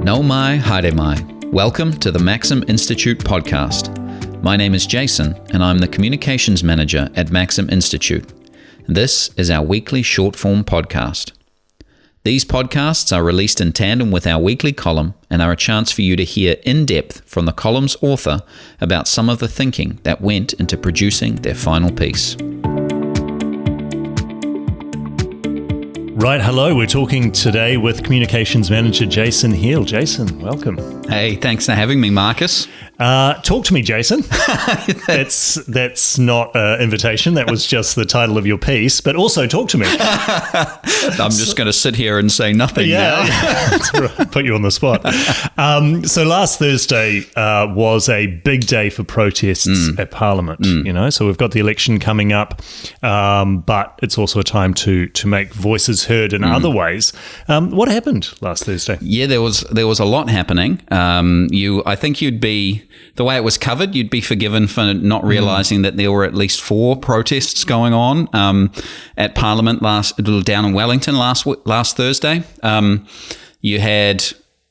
No mai, haere mai. Welcome to the Maxim Institute podcast. My name is Jason, and I'm the Communications Manager at Maxim Institute. This is our weekly short-form podcast. These podcasts are released in tandem with our weekly column and are a chance for you to hear in depth from the column's author about some of the thinking that went into producing their final piece. Right, hello. We're talking today with Communications Manager Jason Heale. Jason, welcome. Hey, thanks for having me, Marcus. Talk to me, Jason. That's not an invitation. That was just the title of your piece. But also, talk to me. I'm just going to sit here and say nothing now. That's right. Put you on the spot. So last Thursday was a big day for protests at Parliament. You know, so we've got the election coming up, but it's also a time to make voices heard in other ways. What happened last Thursday? Yeah, there was a lot happening. I think you'd be, the way it was covered, you'd be forgiven for not realising that there were at least 4 protests going on at Parliament down in Wellington last Thursday. You had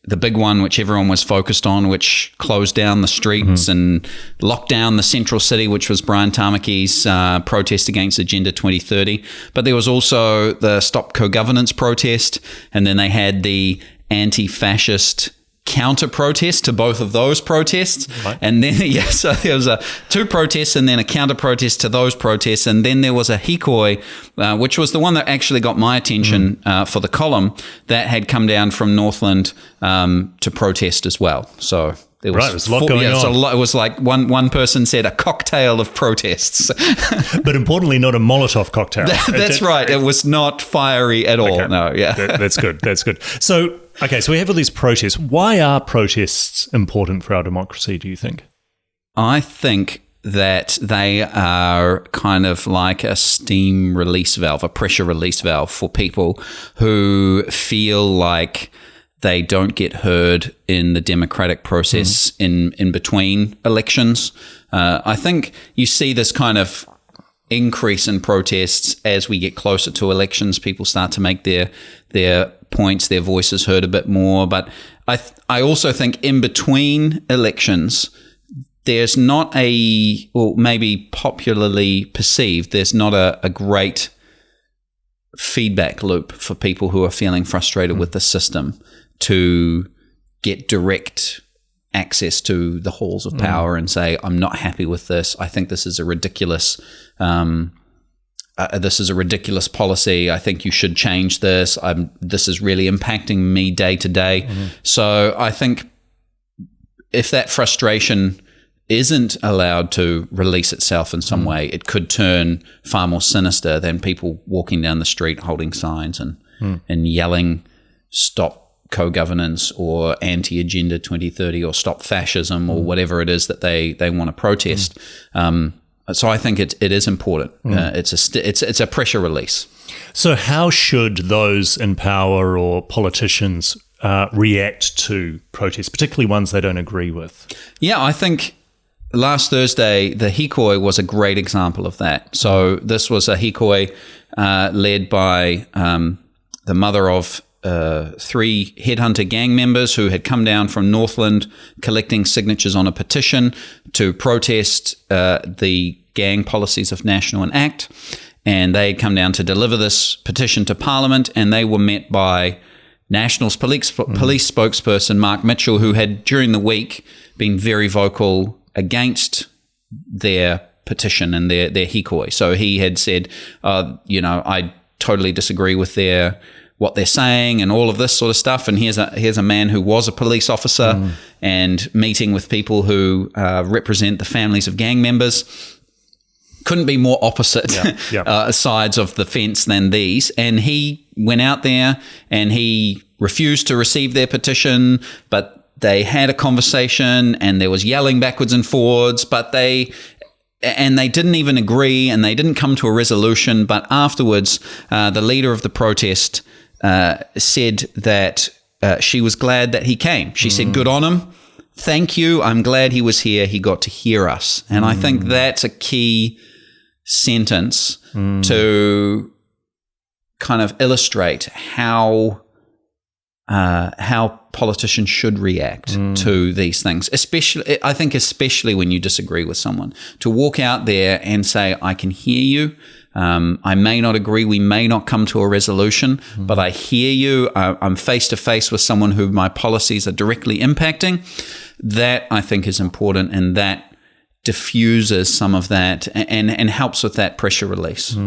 the big one, which everyone was focused on, which closed down the streets and locked down the central city, which was Brian Tamaki's protest against Agenda 2030. But there was also the Stop Co-Governance protest, and then they had the anti-fascist counter-protest to both of those protests. Right. And then, so there was 2 protests and then a counter-protest to those protests. And then there was a hikoi, which was the one that actually got my attention for the column, that had come down from Northland to protest as well. So there was a lot going on. It was like one person said a cocktail of protests. But importantly, not a Molotov cocktail. That's right. It was not fiery at all. Okay. No, yeah. That's good. That's good. So we have all these protests. Why are protests important for our democracy, do you think? I think that they are kind of like a steam release valve, a pressure release valve for people who feel like they don't get heard in the democratic process in between elections. I think you see this kind of increase in protests as we get closer to elections. People start to make their points, their voices heard a bit more. But I also think in between elections, there's not maybe popularly perceived, there's not a great feedback loop for people who are feeling frustrated with the system to get direct access to the halls of power and say, I'm not happy with this. I think this is a ridiculous policy. I think you should change this. This is really impacting me day to day. So I think if that frustration isn't allowed to release itself in some way, it could turn far more sinister than people walking down the street holding signs and yelling, stop co-governance or anti-Agenda 2030 or stop fascism or whatever it is that they want to protest. So I think it is important. It's a pressure release. So how should those in power or politicians react to protests, particularly ones they don't agree with? Yeah, I think last Thursday, the hikoi was a great example of that. So this was a hikoi led by the mother of 3 headhunter gang members who had come down from Northland collecting signatures on a petition to protest the gang policies of National and Act. And they had come down to deliver this petition to Parliament, and they were met by National's police spokesperson Mark Mitchell, who had during the week been very vocal against their petition and their hikoi. So he had said, I totally disagree with what they're saying and all of this sort of stuff. And here's a man who was a police officer and meeting with people who represent the families of gang members. Couldn't be more opposite sides of the fence than these. And he went out there and he refused to receive their petition, but they had a conversation and there was yelling backwards and forwards, but they didn't even agree and they didn't come to a resolution. But afterwards, the leader of the protest said that she was glad that he came. She said, good on him. Thank you. I'm glad he was here. He got to hear us. And I think that's a key sentence to kind of illustrate how how politicians should react to these things, especially when you disagree with someone, to walk out there and say, I can hear you. I may not agree. We may not come to a resolution, but I hear you. I'm face to face with someone who my policies are directly impacting. That I think is important, and that diffuses some of that and helps with that pressure release.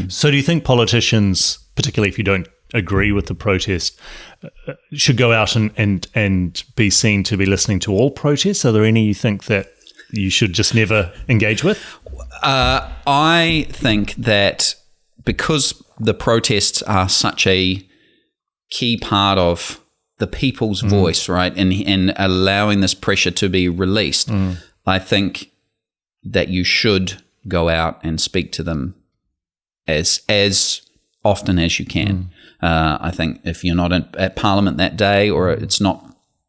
So do you think politicians, particularly if you don't agree with the protest, should go out and be seen to be listening to all protests? Are there any you think that you should just never engage with? I think that because the protests are such a key part of the people's voice, right, and allowing this pressure to be released, I think that you should go out and speak to them as often as you can. I think if you're not at Parliament that day, or it's not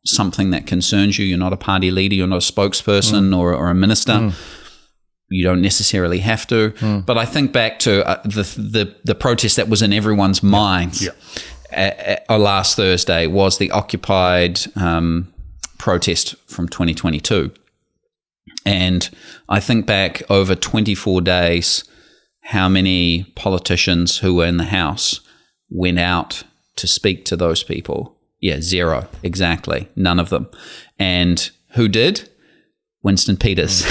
something that concerns you, you're not a party leader, you're not a spokesperson or a minister, you don't necessarily have to. But I think back to the protest that was in everyone's minds last Thursday was the Occupied protest from 2022. And I think back over 24 days, how many politicians who were in the House went out to speak to those people. Yeah, zero, exactly. None of them. And who did? Winston Peters,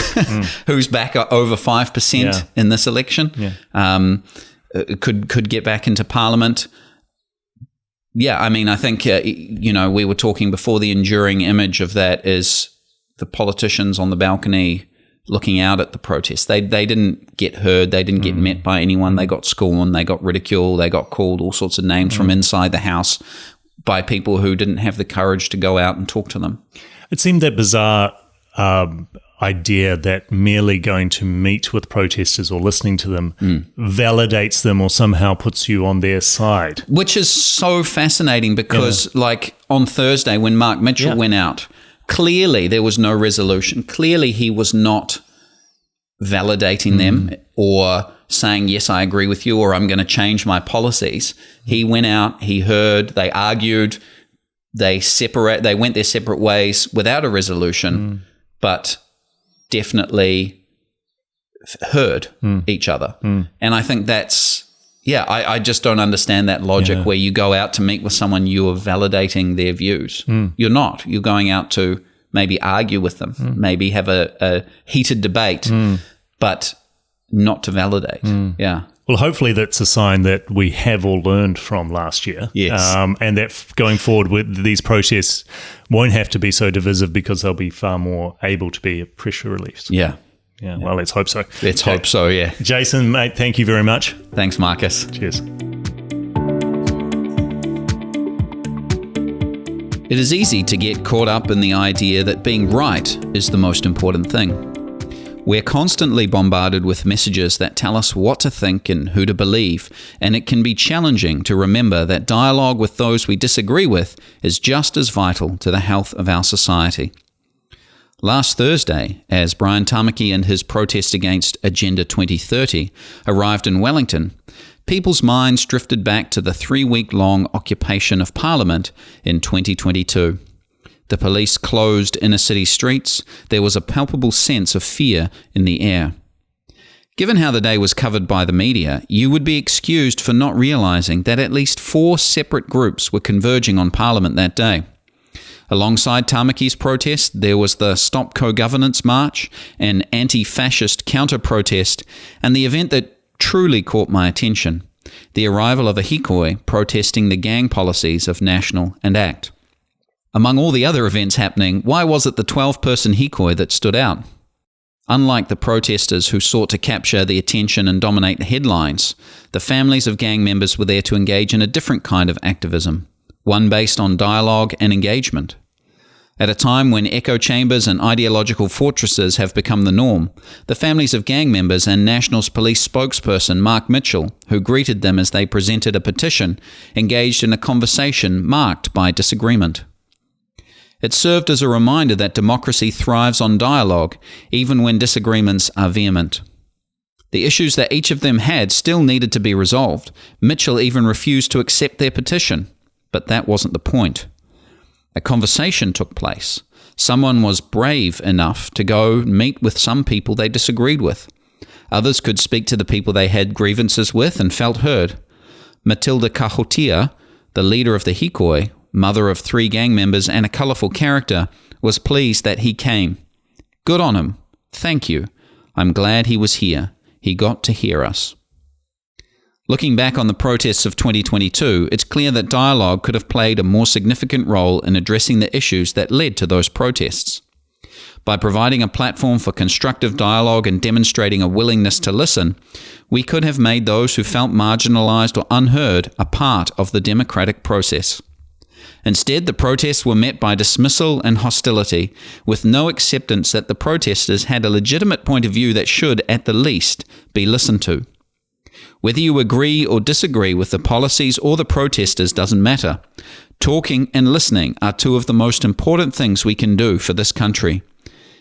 who's back over 5% in this election, could get back into Parliament. Yeah, I mean, I think, we were talking before, the enduring image of that is the politicians on the balcony looking out at the protests. They didn't get heard. They didn't get met by anyone. They got scorned. They got ridiculed. They got called all sorts of names from inside the House by people who didn't have the courage to go out and talk to them. It seemed that bizarre idea that merely going to meet with protesters or listening to them validates them or somehow puts you on their side. Which is so fascinating because, like, on Thursday when Mark Mitchell went out, clearly there was no resolution. Clearly he was not validating them or saying, yes, I agree with you, or I'm going to change my policies. He went out, he heard, they argued, they went their separate ways without a resolution, but definitely heard each other. And I think that's, I just don't understand that logic where you go out to meet with someone, you are validating their views. You're not. You're going out to maybe argue with them, maybe have a heated debate, but not to validate. Yeah. Well, hopefully that's a sign that we have all learned from last year. Yes. And that going forward with these protests won't have to be so divisive because they'll be far more able to be a pressure release. Yeah. Yeah. Well, let's hope so. Let's hope so, yeah. Jason, mate, thank you very much. Thanks, Marcus. Cheers. It is easy to get caught up in the idea that being right is the most important thing. We're constantly bombarded with messages that tell us what to think and who to believe, and it can be challenging to remember that dialogue with those we disagree with is just as vital to the health of our society. Last Thursday, as Brian Tamaki and his protest against Agenda 2030 arrived in Wellington, people's minds drifted back to the 3-week-long occupation of Parliament in 2022. The police closed inner-city streets. There was a palpable sense of fear in the air. Given how the day was covered by the media, you would be excused for not realising that at least 4 separate groups were converging on Parliament that day. Alongside Tamaki's protest, there was the Stop Co-Governance March, an anti-fascist counter-protest, and the event that truly caught my attention, the arrival of a hikoi protesting the gang policies of National and ACT. Among all the other events happening, why was it the 12-person hikoi that stood out? Unlike the protesters who sought to capture the attention and dominate the headlines, the families of gang members were there to engage in a different kind of activism, one based on dialogue and engagement. At a time when echo chambers and ideological fortresses have become the norm, the families of gang members and Nationals Police spokesperson Mark Mitchell, who greeted them as they presented a petition, engaged in a conversation marked by disagreement. It served as a reminder that democracy thrives on dialogue, even when disagreements are vehement. The issues that each of them had still needed to be resolved. Mitchell even refused to accept their petition. But that wasn't the point. A conversation took place. Someone was brave enough to go meet with some people they disagreed with. Others could speak to the people they had grievances with and felt heard. Matilda Kahotia, the leader of the Hikoi, mother of 3 gang members and a colourful character, was pleased that he came. Good on him. Thank you. I'm glad he was here. He got to hear us. Looking back on the protests of 2022, it's clear that dialogue could have played a more significant role in addressing the issues that led to those protests. By providing a platform for constructive dialogue and demonstrating a willingness to listen, we could have made those who felt marginalized or unheard a part of the democratic process. Instead, the protests were met by dismissal and hostility, with no acceptance that the protesters had a legitimate point of view that should, at the least, be listened to. Whether you agree or disagree with the policies or the protesters doesn't matter. Talking and listening are 2 of the most important things we can do for this country.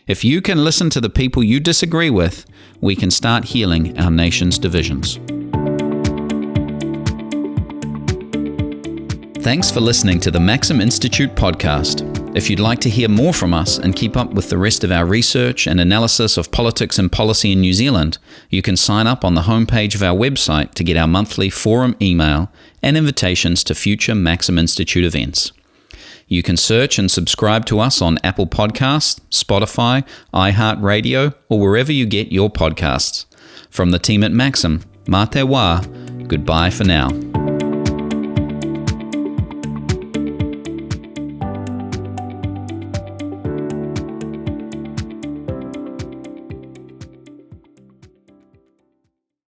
If you can listen to the people you disagree with, we can start healing our nation's divisions. Thanks for listening to the Maxim Institute podcast. If you'd like to hear more from us and keep up with the rest of our research and analysis of politics and policy in New Zealand, you can sign up on the homepage of our website to get our monthly forum email and invitations to future Maxim Institute events. You can search and subscribe to us on Apple Podcasts, Spotify, iHeartRadio, or wherever you get your podcasts. From the team at Maxim, mā te wā, goodbye for now.